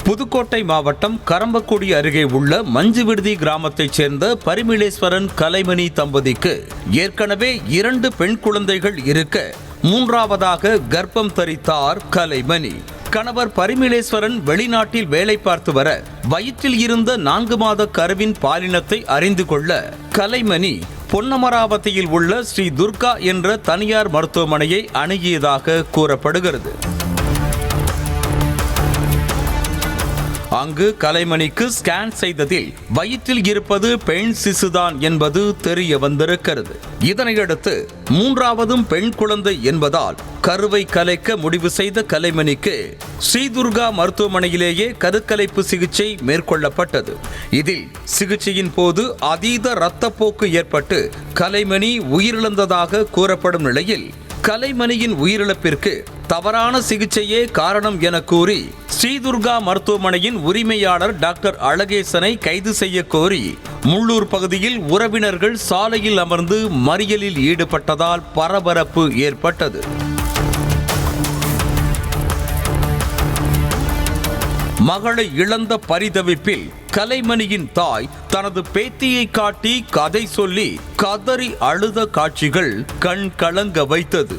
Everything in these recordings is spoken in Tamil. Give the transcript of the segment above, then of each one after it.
புதுக்கோட்டை மாவட்டம் கரம்பக்குடி அருகே உள்ள மஞ்சுவிடுதி கிராமத்தைச் சேர்ந்த பரிமளேஸ்வரன் கலைமணி தம்பதிக்கு ஏற்கனவே 2 பெண் குழந்தைகள் இருக்க 3வது கர்ப்பம் தரித்தார் கலைமணி. கணவர் பரிமளேஸ்வரன் வெளிநாட்டில் வேலை பார்த்து வர வயிற்றில் இருந்த 4 மாத கருவின் பாலினத்தை அறிந்து கொள்ள கலைமணி பொன்னமராவதியில் உள்ள ஸ்ரீ துர்கா என்ற தனியார் மருத்துவமனையை அணுகியதாக கூறப்படுகிறது. அங்கு கலைமணிக்கு ஸ்கேன் செய்ததில் வயிற்றில் இருப்பது பெண் சிசுதான் என்பது தெரிய வந்திருக்கிறது. இதனையடுத்து 3வது பெண் குழந்தை என்பதால் கருவை கலைக்க முடிவு செய்த கலைமணிக்கு ஸ்ரீதுர்கா மருத்துவமனையிலேயே கருக்கலைப்பு சிகிச்சை மேற்கொள்ளப்பட்டது. இதில் சிகிச்சையின் போது அதீத இரத்தப்போக்கு ஏற்பட்டு கலைமணி உயிரிழந்ததாக கூறப்படும் நிலையில் கலைமணியின் உயிரிழப்பிற்கு தவறான சிகிச்சையே காரணம் என கூறி ஸ்ரீதுர்கா மருத்துவமனையின் உரிமையாளர் டாக்டர் அழகேசனை கைது செய்ய கோரி முள்ளூர் பகுதியில் உறவினர்கள் சாலையில் அமர்ந்து மறியலில் ஈடுபட்டதால் பரபரப்பு ஏற்பட்டது. மகளை இழந்த பரிதவிப்பில் கலைமணியின் தாய் தனது பேத்தியை காட்டி கதை சொல்லி கதறி அழுத காட்சிகள் கண் கலங்க வைத்தது.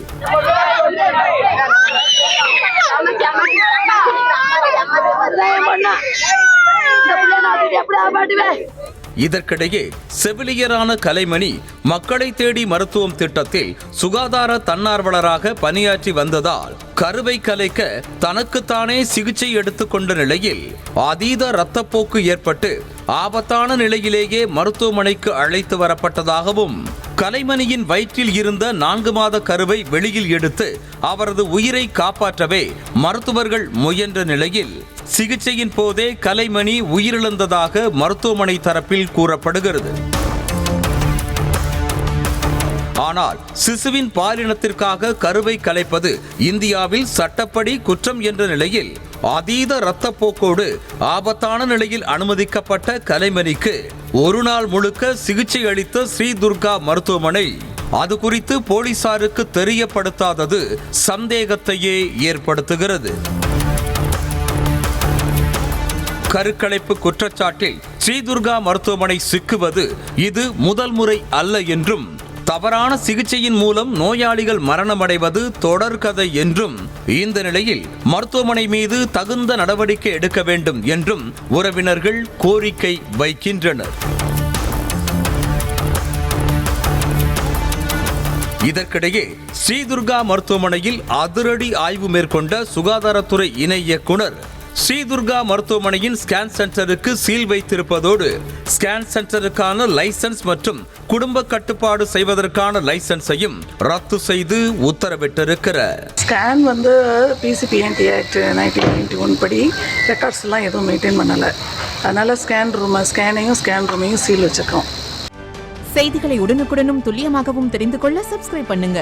இதற்கிடையே செவிலியரான கலைமணி மக்களை தேடி மருத்துவம் திட்டத்தில் சுகாதார தன்னார்வலராக பணியாற்றி வந்ததால் கருவை கலைக்க தனக்குத்தானே சிகிச்சை எடுத்துக்கொண்ட நிலையில் அதீத இரத்தப்போக்கு ஏற்பட்டு ஆபத்தான நிலையிலேயே மருத்துவமனைக்கு அழைத்து வரப்பட்டதாகவும் கலைமணியின் வயிற்றில் இருந்த 4 மாத கருவை வெளியில் எடுத்து அவரது உயிரை காப்பாற்றவே மருத்துவர்கள் முயன்ற நிலையில் சிகிச்சையின் போதே கலைமணி உயிரிழந்ததாக மருத்துவமனை தரப்பில் கூறப்படுகிறது. ஆனால் சிசுவின் பாலினத்திற்காக கருவை கலைப்பது இந்தியாவில் சட்டப்படி குற்றம் என்ற நிலையில் அதீத இரத்தப்போக்கோடு ஆபத்தான நிலையில் அனுமதிக்கப்பட்ட கலைமணிக்கு ஒரு நாள் முழுக்க சிகிச்சை அளித்த ஸ்ரீதுர்கா மருத்துவமனை அது குறித்து போலீசாருக்கு தெரியப்படுத்தாதது சந்தேகத்தையே ஏற்படுத்துகிறது. கருக்கலைப்பு குற்றச்சாட்டில் ஸ்ரீதுர்கா மருத்துவமனை சிக்குவது இது முதல் முறை அல்ல என்றும் தவறான சிகிச்சையின் மூலம் நோயாளிகள் மரணமடைவது தொடர்கதை என்றும் இந்த நிலையில் மருத்துவமனை மீது தகுந்த நடவடிக்கை எடுக்க வேண்டும் என்றும் உறவினர்கள் கோரிக்கை வைக்கின்றனர். இதற்கிடையே ஸ்ரீதுர்கா மருத்துவமனையில் அதிரடி ஆய்வு மேற்கொண்ட சுகாதாரத்துறை இணை இயக்குனர் ஸ்ரீதுர்கா மருத்துவமனையின் ஸ்கேன் சென்டருக்கு சீல் வைத்திருப்பதோடு ஸ்கேன் சென்டருக்கான லைசன்ஸ் மற்றும் குடும்ப கட்டுப்பாடு செய்வதற்கான லைசன்ஸையும் ரத்து செய்து உத்தரவிட்டிருக்கிறார். ஸ்கேன் PCPNT ஆக்ட் 1991 படி ரெக்கார்ட்ஸ் எல்லாம் எதுவும் மெயின்டைன் பண்ணலை. அதனால ஸ்கேன் ரூமையும் சீல் வச்சிருக்கோம். செய்திகளை உடனுக்குடனும் துல்லியமாகவும் தெரிந்து கொள்ள சப்ஸ்கிரைப் பண்ணுங்க.